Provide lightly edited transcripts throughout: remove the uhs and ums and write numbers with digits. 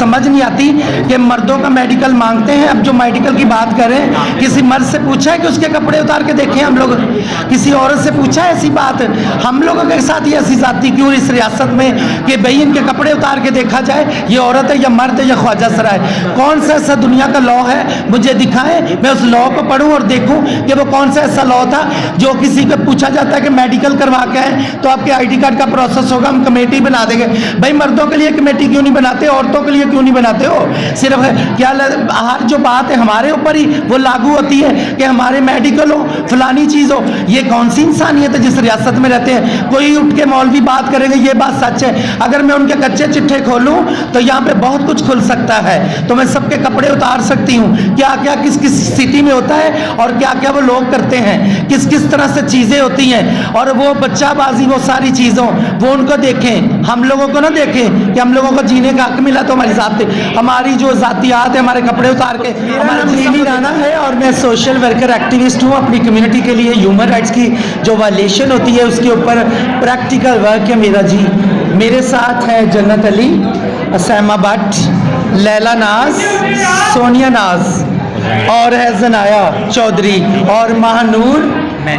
समझ नहीं आती कि मर्दों का मेडिकल मांगते हैं। अब जो मेडिकल की बात करें, किसी मर्द से पूछा है कि उसके कपड़े उतार के देखें हम लोग? किसी औरत से पूछा है ऐसी बात? हम लोगों के साथ ये ऐसी जाती क्यों इस रियासत में कि भाई इनके कपड़े उतार के देखा जाए, ये औरत है या मर्द है या ख्वाजा सराय? कौन सा ऐसा दुनिया का लॉ है, मुझे दिखाएं, मैं उस लॉ को पढूं और देखूं कि वो कौन सा ऐसा लॉ था जो किसी को पूछा जाता है कि मेडिकल करवा के आए तो आपके आईडी कार्ड का प्रोसेस होगा, हम कमेटी बना देंगे। भाई मर्दों के लिए कमेटी क्यों नहीं बनाते, औरतों के लिए क्यों नहीं बनाते हो? सिर्फ क्या हर जो बात है हमारे ऊपर ही वो लागू होती है कि हमारे मेडिकल हो, फलानी चीज हो? ये कौन सी इंसानियत है जिस रियासत में रहते हैं? कोई उठ के मौलवी बात करेंगे, ये बात सच है। अगर मैं उनके कच्चे चिट्ठे खोलूं तो यहाँ पे बहुत कुछ खुल सकता है, तो मैं सबके कपड़े उतार सकती हूँ, क्या क्या किस किस स्थिति में होता है और क्या क्या वो लोग करते हैं, किस किस तरह से चीजें होती हैं, और वो बच्चाबाजी, वो सारी चीजों वो उनको देखें, हम लोगों को ना देखें कि हम लोगों को जीने का हक मिला तो हमारी जात, हमारी जो जातियात है, हमारे कपड़े उतार के हमारा नीली राना है। और मैं सोशल वर्कर एक्टिविस्ट हूँ। अपनी कम्युनिटी के लिए ह्यूमन राइट्स की जो वायलेशन होती है उसके ऊपर प्रैक्टिकल वर्क है मेरा जी। मेरे साथ है जन्नत अली, असैमा भट्ट, लैला नाज, सोनिया नाज और है जनाया चौधरी और महानूर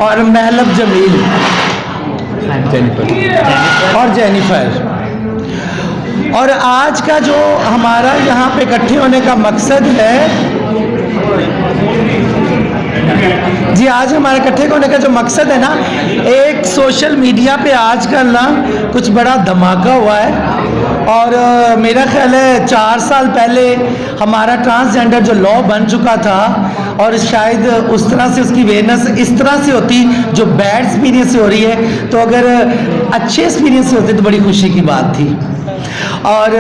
और महलब जमील और जेनिफर। और आज का जो हमारा यहाँ पे इकट्ठे होने का मकसद है जी, आज हमारे इकट्ठे होने का जो मकसद है ना, एक सोशल मीडिया पे आजकल ना कुछ बड़ा धमाका हुआ है। और मेरा ख्याल है 4 साल पहले हमारा ट्रांसजेंडर जो लॉ बन चुका था, और शायद उस तरह से उसकी अवेयरनेस इस तरह से होती जो बैड एक्सपीरियंस से हो रही है, तो अगर अच्छे एक्सपीरियंस से होते तो बड़ी खुशी की बात थी। और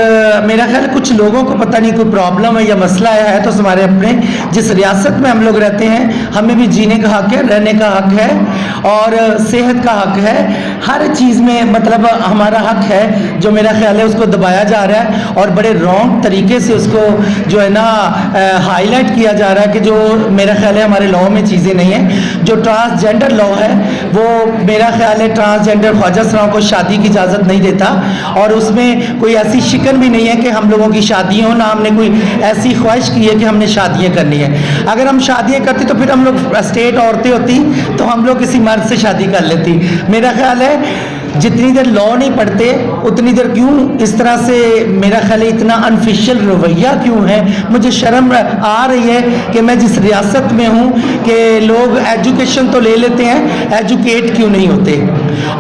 मेरा ख्याल कुछ लोगों को पता नहीं कोई प्रॉब्लम है या मसला है, तो हमारे अपने जिस रियासत में हम लोग रहते हैं हमें भी जीने का हक है, रहने का हक है और सेहत का हक है, हर चीज़ में मतलब हमारा हक है, जो मेरा ख्याल है उसको दबाया जा रहा है और बड़े रॉन्ग तरीके से उसको जो है ना हाईलाइट किया जा रहा है कि जो मेरा ख्याल है हमारे लॉ में चीज़ें नहीं हैं। जो ट्रांसजेंडर लॉ है वो मेरा ख्याल है ट्रांसजेंडर ख्वाजा सराओं को शादी की इजाज़त नहीं देता, और उसमें कोई ऐसी शिकन भी नहीं है कि हम लोगों की शादियाँ हो, ना हमने कोई ऐसी ख्वाहिश की है कि हमने शादियाँ करनी है। अगर हम शादियाँ करती तो फिर हम लोग स्टेट औरतें होती तो हम लोग किसी मर्द से शादी कर लेती। मेरा ख्याल है जितनी देर लॉ नहीं पढ़ते उतनी देर क्यों इस तरह से मेरा ख्याल है इतना अनऑफिशियल रवैया क्यों है? मुझे शर्म आ रही है कि मैं जिस रियासत में हूँ कि लोग एजुकेशन तो ले लेते हैं, एजुकेट क्यों नहीं होते,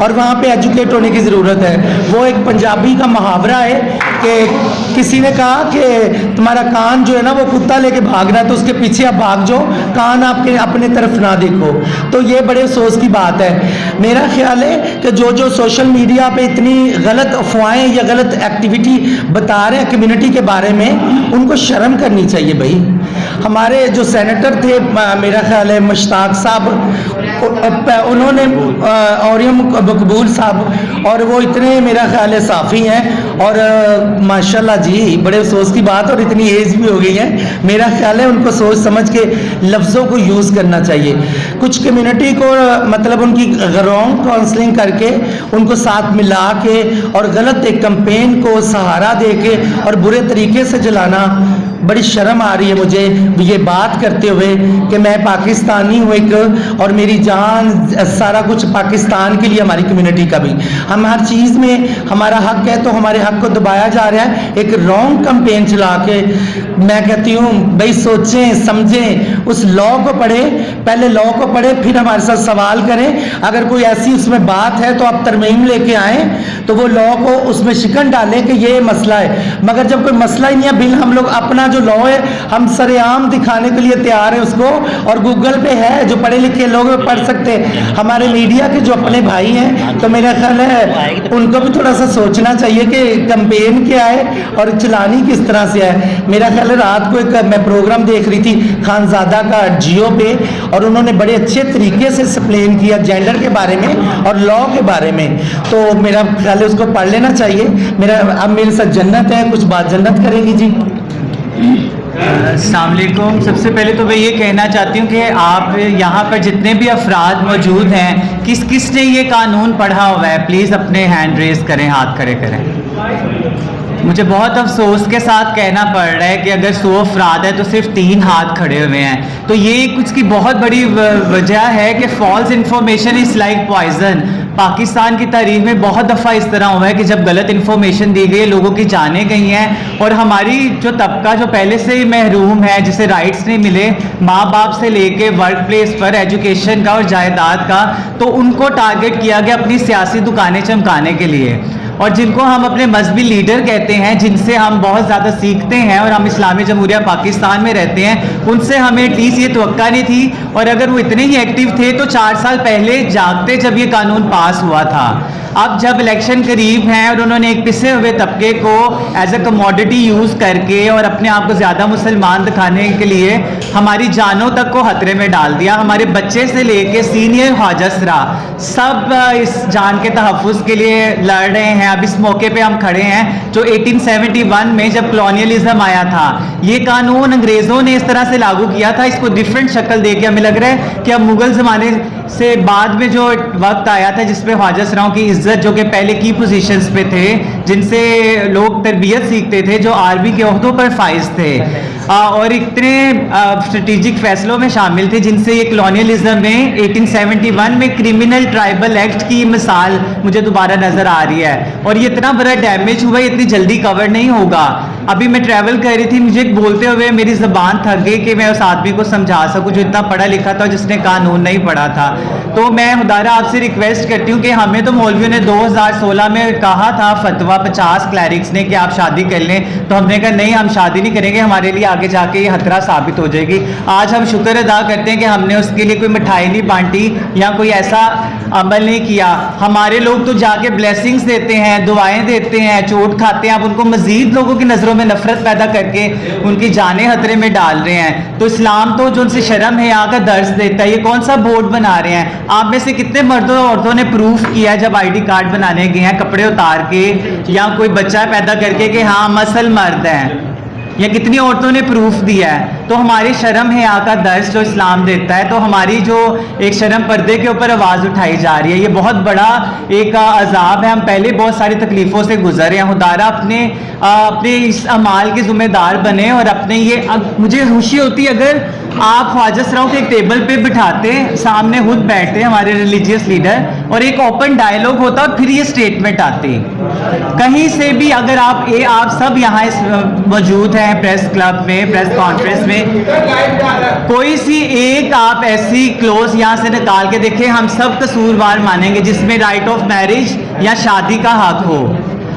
और वहाँ पे एजुकेट होने की ज़रूरत है। वो एक पंजाबी का मुहावरा है कि किसी ने कहा कि तुम्हारा कान जो है ना वो कुत्ता लेके भाग रहा है तो उसके पीछे आप भाग जाओ, कान आपके अपने तरफ ना देखो। तो ये बड़े अफसोस की बात है। मेरा ख्याल है कि जो सोशल मीडिया पे इतनी गलत अफवाहें या गलत एक्टिविटी बता रहे हैं कम्युनिटी के बारे में, उनको शर्म करनी चाहिए भाई। हमारे जो सेनेटर थे मेरा ख्याल है मुश्ताक साहब, उन्होंने औरियम मकबूल साहब, और वो इतने मेरा ख्याल है साफ़ी हैं और माशाल्लाह जी बड़े अफसोस की बात, और इतनी एज भी हो गई है। मेरा ख्याल है उनको सोच समझ के लफ्ज़ों को यूज़ करना चाहिए। कुछ कम्युनिटी को मतलब उनकी रॉन्ग काउंसलिंग करके उनको साथ मिला के और गलत एक कैंपेन को सहारा दे के और बुरे तरीके से जलाना, बड़ी शर्म आ रही है मुझे ये बात करते हुए कि मैं पाकिस्तानी हूँ एक, और मेरी जान सारा कुछ पाकिस्तान के लिए, हमारी कम्युनिटी का भी। हम हर चीज़ में हमारा हक है तो हमारे हक को दबाया जा रहा है एक रॉन्ग कैंपेन चला के। मैं कहती हूँ भाई सोचें समझें, उस लॉ को पढ़ें, पहले लॉ को पढ़ें फिर हमारे साथ सवाल करें। अगर कोई ऐसी उसमें बात है तो आप तरमीम लेके आएँ, तो वो लॉ को उसमें शिकन डालें कि ये मसला है। मगर जब कोई मसला ही नहीं है, बिल हम लोग अपना जो लॉ है हम सरेआम दिखाने के लिए तैयार है उसको, और गूगल पे है, जो पढ़े लिखे लोग पढ़ सकते हैं। हमारे मीडिया के जो अपने भाई हैं तो मेरा ख्याल है उनको भी थोड़ा सा सोचना चाहिए कि कैंपेन क्या है और चलानी किस तरह से है। मेरा ख्याल है रात को एक मैं प्रोग्राम देख रही थी खानजादा का जियो पे, और उन्होंने बड़े अच्छे तरीके से एक्सप्लेन किया जेंडर के बारे में और लॉ के बारे में, तो मेरा ख्याल है उसको पढ़ लेना चाहिए। अब मेरे साथ जन्नत है, कुछ बात जन्नत करेंगी जी। अस्सलाम वालेकुम। सबसे पहले तो मैं ये कहना चाहती हूँ कि आप यहाँ पर जितने भी अफराद मौजूद हैं, किस ने ये कानून पढ़ा हुआ है? प्लीज़ अपने हैंड रेज करें, हाथ खड़े करें। मुझे बहुत अफसोस के साथ कहना पड़ रहा है कि अगर 100 अफराद है तो सिर्फ 3 हाथ खड़े हुए हैं। तो ये कुछ की बहुत बड़ी वजह है कि false information is like poison. Pakistan की तारीख में बहुत दफ़ा इस तरह हुआ है कि जब गलत इन्फॉर्मेशन दी गई, लोगों की जानें गई हैं, और हमारी जो तबका जो पहले से ही महरूम है, जिसे राइट्स नहीं मिले माँ बाप से लेके वर्क प्लेस पर एजुकेशन का और जायदाद का, तो उनको टारगेट किया गया अपनी सियासी दुकानें चमकाने के लिए। और जिनको हम अपने मजहबी लीडर कहते हैं, जिनसे हम बहुत ज़्यादा सीखते हैं और हम इस्लामी जमहूरिया पाकिस्तान में रहते हैं, उनसे हमें एटलीस्ट ये तवक्का नहीं थी। और अगर वो इतने ही एक्टिव थे तो 4 साल पहले जागते जब ये कानून पास हुआ था। अब जब इलेक्शन करीब हैं और उन्होंने एक पिसे हुए तबके को एज अ कमोडिटी यूज़ करके और अपने आप को ज़्यादा मुसलमान दिखाने के लिए हमारी जानों तक को खतरे में डाल दिया। हमारे बच्चे से लेके सीनियर ख्वाजसरा सब इस जान के तहफ़्फ़ुज़ के लिए लड़ रहे हैं। अब इस मौके पे हम खड़े हैं जो 1871 में जब कॉलोनियलिज्म आया था, ये कानून अंग्रेज़ों ने इस तरह से लागू किया था। इसको डिफरेंट शक्ल दे के हमें लग रहा है कि अब मुग़ल ज़माने से बाद में जो वक्त आया था जिसमें ख्वाजसराओं की इज्जत, जो कि पहले की पोजीशंस पे थे, जिनसे लोग तरबियत सीखते थे, जो आर्मी के ओहदों पर फाइज थे और इतने स्ट्रेटेजिक फैसलों में शामिल थे, जिनसे ये कॉलोनियलिज्म में 1871 में क्रिमिनल ट्राइबल एक्ट की मिसाल मुझे दोबारा नज़र आ रही है। और ये इतना बड़ा डैमेज हुआ, इतनी जल्दी कवर नहीं होगा। अभी मैं ट्रैवल कर रही थी, मुझे बोलते हुए मेरी ज़बान थक गई कि मैं उस आदमी को समझा सकूं जो इतना पढ़ा लिखा था, जिसने कानून नहीं पढ़ा था। तो मैं खुदारा आपसे रिक्वेस्ट करती हूँ कि हमें तो मौलवियों ने 2016 में कहा था फतवा 50 क्लैरिक्स ने कि आप शादी कर लें, तो हमने कहा नहीं, हम शादी नहीं करेंगे, हमारे लिए आगे जाके ये खतरा साबित हो जाएगी। आज हम शुक्र अदा करते हैं कि हमने उसके लिए कोई मिठाई नहीं बांटी या कोई ऐसा अमल नहीं किया। हमारे लोग तो जाके ब्लेसिंग्स देते हैं, दुआएं देते हैं, चोट खाते हैं, आप उनको मजीद लोगों की नज़रों में नफरत पैदा करके उनकी जानें खतरे में डाल रहे हैं। तो इस्लाम तो जो उनसे शर्म है यहाँ का दर्ज देता है। ये कौन सा बोर्ड बना रहे हैं? आप में से कितने मर्दों और औरतों ने प्रूफ किया जब आईडी कार्ड बनाने गए हैं कपड़े उतार के या कोई बच्चा पैदा करके कि हाँ मसल मर्द हैं, या कितनी औरतों ने प्रूफ दिया है? तो हमारी शर्म है यहाँ का दर्ज जो इस्लाम देता है। तो हमारी जो एक शर्म पर्दे के ऊपर आवाज़ उठाई जा रही है, ये बहुत बड़ा एक अजाब है। हम पहले बहुत सारी तकलीफ़ों से गुजरे हैं। खुदारा अपने इस अमाल के ज़िम्मेदार बने और अपने ये मुझे खुशी होती अगर आप ख्वाजसराओं के एक टेबल पे बिठाते, सामने खुद बैठते हमारे रिलीजियस लीडर और एक ओपन डायलॉग होता और फिर ये स्टेटमेंट आती कहीं से भी। अगर आप सब यहाँ मौजूद हैं प्रेस क्लब में, प्रेस कॉन्फ्रेंस में, कोई सी एक आप ऐसी क्लोज यहाँ से निकाल के देखें, हम सब कसूरवार मानेंगे जिसमें राइट ऑफ मैरिज या शादी का हक हो।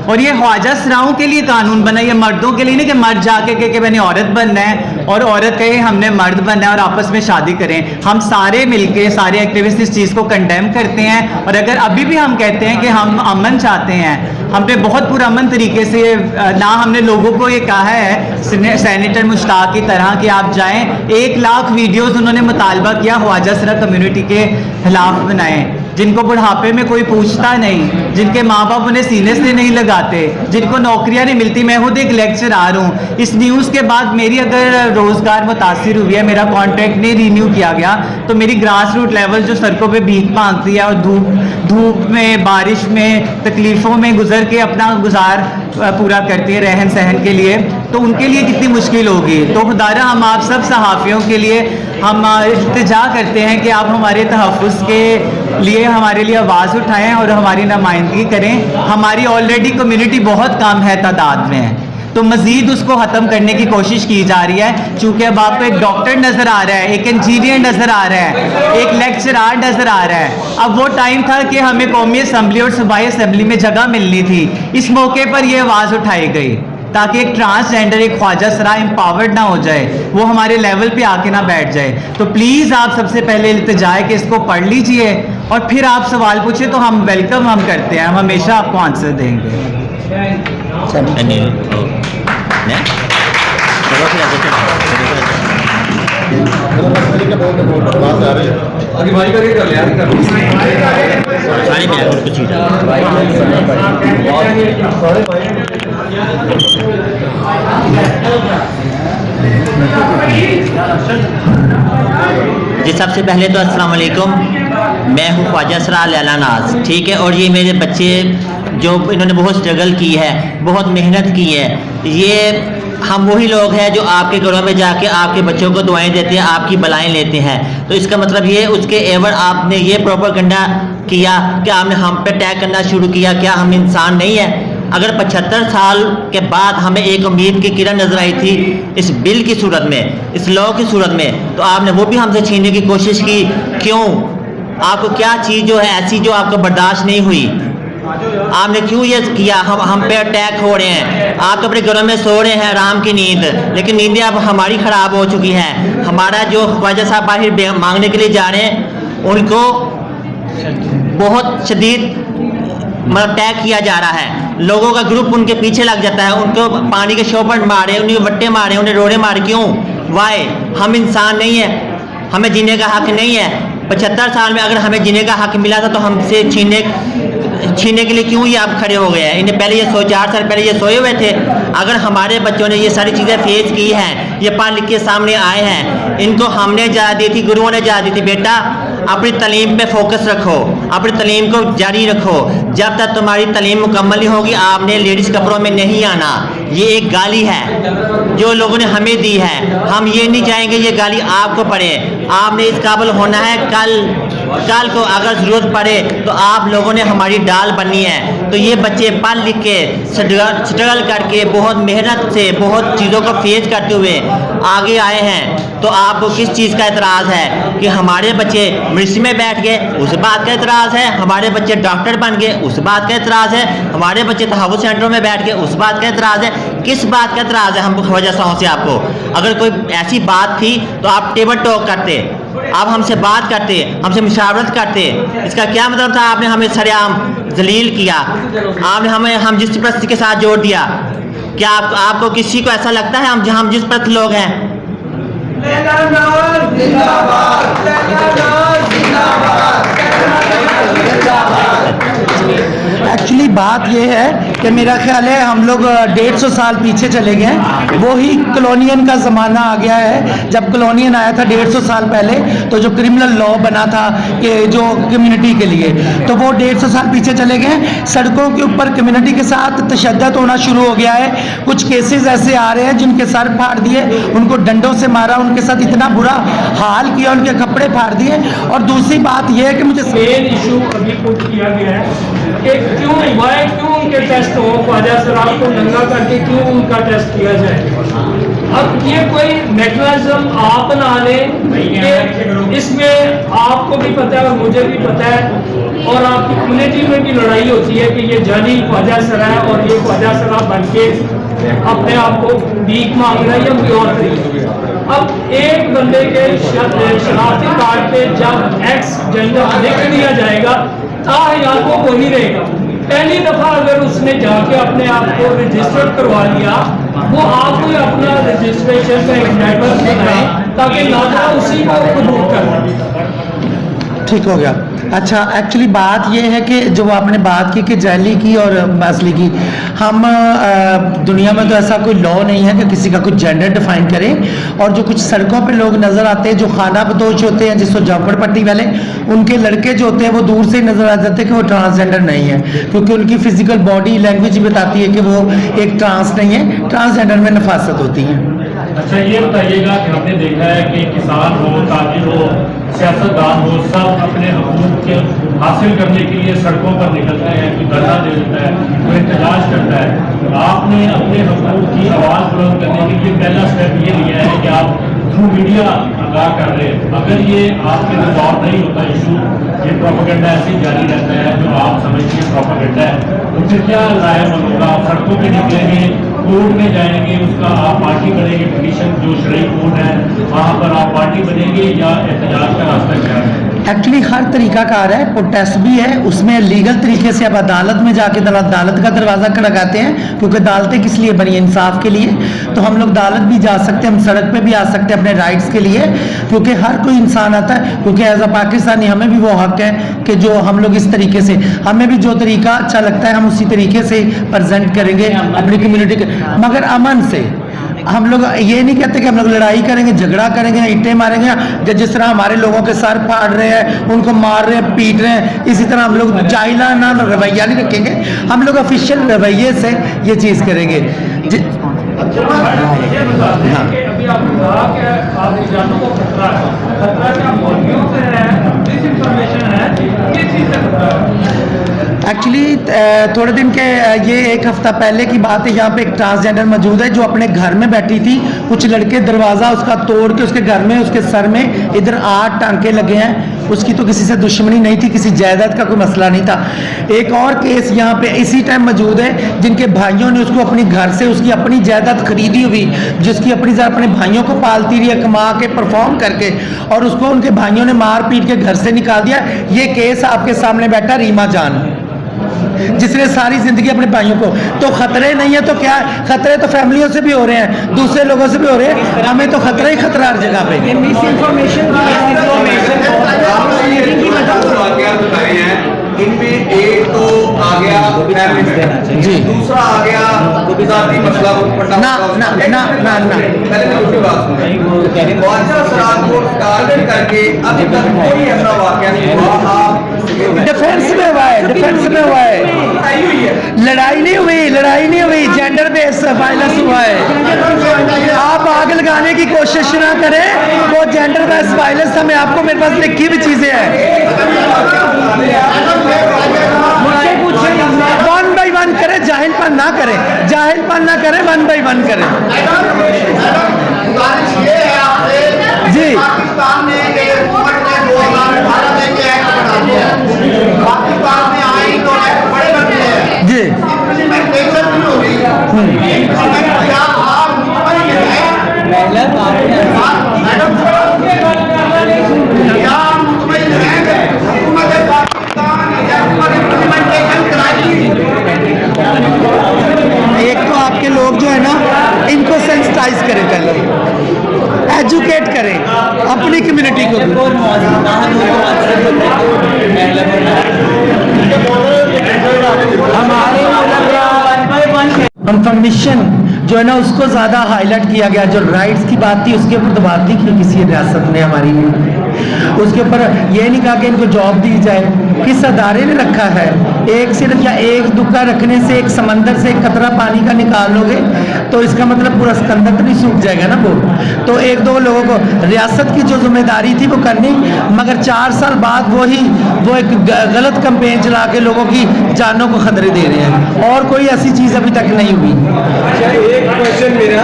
और ये ख्वाजसराओं के लिए कानून बना, ये मर्दों के लिए नहीं कि मर्द जाके कहे कि मैंने औरत बनना है और औरत कहे हमने मर्द बनना है और आपस में शादी करें। हम सारे मिलके सारे एक्टिविस्ट इस चीज़ को कंडेम करते हैं। और अगर अभी भी हम कहते हैं कि हम अमन चाहते हैं, हमने बहुत पुरअमन तरीके से ना हमने लोगों को ये कहा है सेनेटर मुश्ताक की तरह कि आप जाएं, 1 लाख वीडियोस उन्होंने मुतालबा किया ख्वाजसरा कम्युनिटी के खिलाफ बनाएं, जिनको बुढ़ापे में कोई पूछता नहीं, जिनके माँ बाप उन्हें सीने से नहीं लगाते, जिनको नौकरियां नहीं मिलती। मैं खुद एक लेक्चरर हूँ। इस न्यूज़ के बाद मेरी अगर रोज़गार मुतासिर हुई है, मेरा कॉन्ट्रैक्ट नहीं रिन्यू किया गया, तो मेरी ग्रास रूट लेवल जो सड़कों पे भीख मांगती है और धूप में बारिश में तकलीफ़ों में गुजर के अपना गुजार पूरा करती है रहन सहन के लिए, तो उनके लिए कितनी मुश्किल होगी। तो खुदारा हम आप सब सहाफ़ियों के लिए हम इल्तिजा करते हैं कि आप हमारे तहफ़्फ़ुज़ के लिए हमारे लिए आवाज़ उठाएं और हमारी नुमाइंदगी करें। हमारी ऑलरेडी कम्युनिटी बहुत कम है तादाद में, तो मज़ीद उसको ख़त्म करने की कोशिश की जा रही है। चूँकि अब आपको एक डॉक्टर नज़र आ रहा है, एक इंजीनियर नज़र आ रहा है, एक लेक्चरर नज़र आ रहा है। अब वो टाइम था कि हमें कौमी असम्बली और सूबाई असम्बली में जगह मिलनी थी। इस मौके पर यह आवाज़ उठाई गई ताकि एक ट्रांसजेंडर, एक ख्वाजसरा एम्पावर्ड ना हो जाए, वो हमारे लेवल पे आके ना बैठ जाए। तो प्लीज़ आप सबसे पहले इल्तिजा है कि इसको पढ़ लीजिए और फिर आप सवाल पूछिए, तो हम वेलकम हम करते हैं, हम हमेशा आपको आंसर देंगे। जी सबसे पहले तो अस्सलाम वालेकुम, मैं हूँ ख्वाजसरा लैला नाज, ठीक है। और ये मेरे बच्चे जो इन्होंने बहुत स्ट्रगल की है, बहुत मेहनत की है, ये हम वही लोग हैं जो आपके घरों में जाके आपके बच्चों को दुआएं देते हैं, आपकी बलाएं लेते हैं। तो इसका मतलब ये उसके एवर आपने ये प्रोपेगेंडा किया कि आपने हम पे अटैक करना शुरू किया, क्या हम इंसान नहीं है? अगर 75 साल के बाद हमें एक उम्मीद की किरण नजर आई थी इस बिल की सूरत में, इस लॉ की सूरत में, तो आपने वो भी हमसे छीनने की कोशिश की। क्यों? आपको क्या चीज़ जो है ऐसी जो आपको बर्दाश्त नहीं हुई? आपने क्यों ये किया? हम पे अटैक हो रहे हैं, आप तो अपने घरों में सो रहे हैं आराम की नींद, लेकिन नींदें अब हमारी ख़राब हो चुकी हैं। हमारा जो ख्वाजा साहब बाहर मांगने के लिए जा रहे हैं, उनको बहुत शदीद अटैक किया जा रहा है। लोगों का ग्रुप उनके पीछे लग जाता है, उनको पानी के शोपट मारे, उन्हें वट्टे मारे, उन्हें रोड़े मारे। क्यों? वाई? हम इंसान नहीं है? हमें जीने का हक नहीं है? 75 साल में अगर हमें जीने का हक मिला था तो हमसे छीनने के लिए क्यों ये आप खड़े हो गए हैं? इन्हें पहले ये 4 साल पहले ये सोए हुए थे। अगर हमारे बच्चों ने ये सारी चीज़ें फेस की हैं, ये पढ़ लिख के सामने आए हैं, इनको हमने इजाज़त दी थी, गुरुओं ने इजाज़त दी थी, बेटा अपनी तालीम पे फोकस रखो, अपनी तालीम को जारी रखो, जब तक तुम्हारी तालीम मुकम्मल नहीं होगी आपने लेडीज़ कपड़ों में नहीं आना। ये एक गाली है जो लोगों ने हमें दी है, हम ये नहीं चाहेंगे ये गाली आपको पड़े। आपने इस काबिल होना है, कल को अगर ज़रूरत पड़े तो आप लोगों ने हमारी डाल बननी है। तो ये बच्चे पढ़ लिख के स्ट्रगल करके बहुत मेहनत से बहुत चीज़ों को फेस करते हुए आगे आए हैं, तो आपको किस चीज़ का एतराज़ है कि हमारे बच्चे मिनिस्ट्री में बैठ गए, उस बात का एतराज़ है? हमारे बच्चे डॉक्टर बन गए, उस बात का एतराज़ है? हमारे बच्चे तहफ़्फ़ुज़ सेंटरों में बैठ गए, उस बात का एतराज़ है? किस बात का एतराज़ है हम वजह से आपको? अगर कोई ऐसी बात थी तो आप टेबल टॉक करते, आप हमसे बात करते, हमसे मुशावरत करते। इसका क्या मतलब था? आपने हमें सरेआम जलील किया, आपने हम जिस प्रस्ती के साथ जोड़ दिया। क्या आपको किसी को ऐसा लगता है हम जिस प्रस्त लोग हैं? एक्चुअली बात ये है कि मेरा ख्याल है हम लोग 150 साल पीछे चले गए। वो ही कॉलोनियन का ज़माना आ गया है। जब कॉलोनियन आया था 150 साल पहले, तो जो क्रिमिनल लॉ बना था कि जो कम्युनिटी के लिए, तो वो 150 साल पीछे चले गए। सड़कों के ऊपर कम्युनिटी के साथ तशद्दुद होना शुरू हो गया है। कुछ केसेस ऐसे आ रहे हैं जिनके सर फाड़ दिए, उनको डंडों से मारा, उनके साथ इतना बुरा हाल किया, उनके कपड़े फाड़ दिए। और दूसरी बात यह है कि मुझे मेन इशू अभी पुट किया गया है कि क्यों उनके टेस्ट हो, ख्वाजा सराफ को नंगा करके क्यों उनका टेस्ट किया जाए। अब ये कोई मैकेनिज्म आप बना लें कि इसमें आपको भी पता है और मुझे भी पता है और आपकी कम्युनिटी में भी लड़ाई होती है कि ये जानी ख्वाजा सरा है और ये ख्वाजा सराफ बन के अपने आप को भीख मांग रहा है या कोई और तरीके। अब एक बंदे के शनाख्ती कार्ड पे जब एक्स जेंडर लिख दिया जाएगा ताहयात वो वही रहेगा। पहली दफा अगर उसने जाके अपने आप को रजिस्टर करवा लिया, वो आपको अपना रजिस्ट्रेशन का एक नेटवर्क बनाए ताकि नाजरा उसी को कबूल कर। ठीक हो गया। अच्छा, एक्चुअली बात यह है कि जो आपने बात की कि जैली की और असली की, हम दुनिया में तो ऐसा कोई लॉ नहीं है कि किसी का कुछ जेंडर डिफाइन करें। और जो कुछ सड़कों पे लोग नज़र आते हैं जो खाना बदोश होते हैं, जिसको झोंपड़पट्टी वाले, उनके लड़के जो होते हैं वो दूर से ही नज़र आ जाते हैं कि वो ट्रांसजेंडर नहीं है, क्योंकि उनकी फिजिकल बॉडी लैंग्वेज बताती है कि वो एक ट्रांस नहीं है। ट्रांसजेंडर में नफासत होती है। अच्छा, ये बताइएगा कि हमने देखा है कि किसान हो, ताजिर हो, सियासतदान हो, सब अपने हकूक़ के हासिल करने के लिए सड़कों पर निकलते हैं, कोई धरना दे देता है, कोई एहतजाज करता है। आपने अपने हकूक़ की आवाज़ बुलंद करने के लिए पहला स्टेप ये लिया है कि आप थ्रू मीडिया आगाह कर रहे हैं। अगर ये आपके रिजॉल्व नहीं होता इशू, ये प्रोपेगेंडा ऐसे ही जारी रहता है जो आप समझते हैं प्रोपेगेंडा है, तो फिर क्या राय होगा? आप सड़कों पर निकलेंगे, कोर्ट में जाएंगे, उसका आप पार्टी बनेंगे, पिटीशन जो शरई कोर्ट है वहाँ पर आप पार्टी बनेंगे या एहतजाज का रास्ता क्या है? एक्चुअली हर तरीका कार है, प्रोटेस्ट भी है, उसमें लीगल तरीके से आप अदालत में जाके अदालत का दरवाज़ा खड़काते हैं, क्योंकि अदालतें किस लिए बनी है? इंसाफ के लिए। तो हम लोग अदालत भी जा सकते हैं, हम सड़क पे भी आ सकते हैं अपने राइट्स के लिए, क्योंकि हर कोई इंसान आता है। क्योंकि एज अ पाकिस्तानी हमें भी वो हक है कि जो हम लोग इस तरीके से, हमें भी जो तरीका अच्छा लगता है हम उसी तरीके से प्रेजेंट करेंगे अपनी कम्युनिटी के, मगर अमन से। हम लोग ये नहीं कहते कि हम लोग लड़ाई करेंगे, झगड़ा करेंगे, ईंटें मारेंगे, या जिस तरह हमारे लोगों के सर फाड़ रहे हैं, उनको मार रहे हैं, पीट रहे हैं, इसी तरह हम लोग जाहिलाना रवैया नहीं रखेंगे। हम लोग ऑफिशियल रवैये से ये चीज़ करेंगे। ये बताते हैं कि अभी आपने कहा कि आपकी जानों को खतरा है, खतरा क्या मुर्गियों से है, डिसइंफॉर्मेशन है, किस चीज़ से खतरा है? एक्चुअली थोड़े दिन के ये एक हफ्ता पहले की बात है, यहाँ पे एक ट्रांसजेंडर मौजूद है जो अपने घर में बैठी थी। कुछ लड़के दरवाज़ा उसका तोड़ के उसके घर में, उसके सर में इधर 8 टांके लगे हैं। उसकी तो किसी से दुश्मनी नहीं थी, किसी जायदाद का कोई मसला नहीं था। एक और केस यहाँ पे इसी टाइम मौजूद है, जिनके भाइयों ने उसको अपनी घर से उसकी अपनी जायदाद खरीदी हुई, जिसकी अपने भाइयों को पालती रही है कमा के, परफॉर्म करके, और उसको उनके भाइयों ने मार पीट के घर से निकाल दिया। ये केस आपके सामने बैठा रीमा जान, जिसने सारी जिंदगी अपने भाइयों को, तो खतरे नहीं है तो क्या, खतरे तो फैमिलियों से भी हो रहे हैं, दूसरे लोगों से भी हो रहे हैं, हमें तो खतरा ही खतरा हर जगह पे। इनमें एक तो आ गया जी, दूसरा आ गया जाति मसला ना ना ना ना ना पहले मैं उसकी बात सुन, ख्वाजा शराब को टारगेट करके अभी तक कोई ऐसा वाकया नहीं हुआ। डिफेंस में हुआ है, डिफेंस में हुआ है, लड़ाई नहीं हुई, लड़ाई नहीं हुई, जेंडर बेस्ड वायलेंस हुआ है। आप आग लगाने की कोशिश ना करें, वो जेंडर बेस्ड वायलेंस हमें, आपको मेरे पास लिखी हुई चीजें हैं। वन बाई वन करें, जाहिलपन ना करें, जाहिलपन ना करें, वन बाई वन करें। जी पाकिस्तान ने हुकूमत ने 2018 में के एक्ट बना दिया, पाकिस्तान में आई तो एक्ट बड़े बन गए हैं जी, इम्प्लीमेंटेशन नहीं हो रही। क्या आप मुतमईन हैं? मैडम क्या मुतमईन हैं हुकूमत पाकिस्तान एक्ट पर इम्प्लीमेंटेशन कराएगी? एक तो आपके लोग जो है ना, इनको सेंसिटाइज करें, पहले एजुकेट करें अपनी कम्युनिटी को भी। हमारे इंफॉर्मेशन जो है ना, उसको ज़्यादा हाईलाइट किया गया। जो राइट्स की बात थी उसके ऊपर तो बात नहीं की किसी रियासत ने हमारी, उसके ऊपर ये नहीं कहा कि इनको जॉब दी जाए। किस अदारे ने रखा है? एक सिर्फ या एक दुक्का रखने से, एक समंदर से एक कतरा पानी का निकाल लोगे तो इसका मतलब पूरा सिकंदर तो नहीं सूख जाएगा ना। वो तो एक दो लोगों को रियासत की जो जिम्मेदारी थी वो करनी, मगर 4 साल बाद वो एक गलत कैंपेन चला के लोगों की जानों को खतरे दे रहे हैं, और कोई ऐसी चीज़ अभी तक नहीं हुई। एक क्वेश्चन मेरा,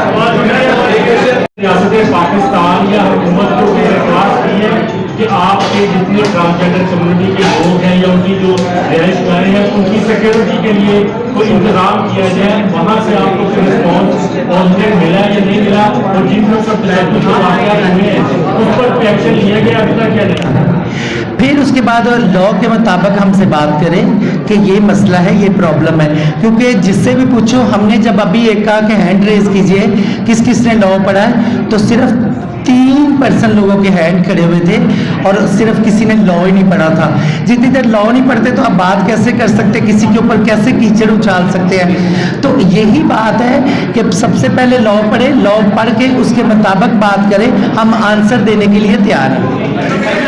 रियासत पाकिस्तान या हुकूमत को दरख्वास्त की है कि आपके जितने ट्रांसजेंडर कम्युनिटी के लोग हैं या उनकी जो रिहाइशगाहें हैं उनकी सिक्योरिटी के लिए कोई इंतजाम किया जाए, वहाँ से आपको कोई रिस्पॉन्स पॉजिटिव मिला या नहीं मिला, और जिन लोग सब वाक़यात हुए हैं उस पर एक्शन लिया गया अभी तक क्या नहीं? फिर उसके बाद लॉ के मुताबिक हमसे बात करें कि ये मसला है, ये प्रॉब्लम है। क्योंकि जिससे भी पूछो, हमने जब अभी एक कहा कि हैंड रेज कीजिए किस किस ने लॉ पढ़ा है, तो सिर्फ 3% लोगों के हैंड खड़े हुए थे, और सिर्फ किसी ने लॉ ही नहीं पढ़ा था। जितनी देर लॉ नहीं पढ़ते तो आप बात कैसे कर सकते, किसी के ऊपर कैसे कीचड़ उछाल सकते हैं? तो यही बात है कि सबसे पहले लॉ पढ़े, लॉ पढ़ के उसके मुताबिक बात करें। हम आंसर देने के लिए तैयार हैं।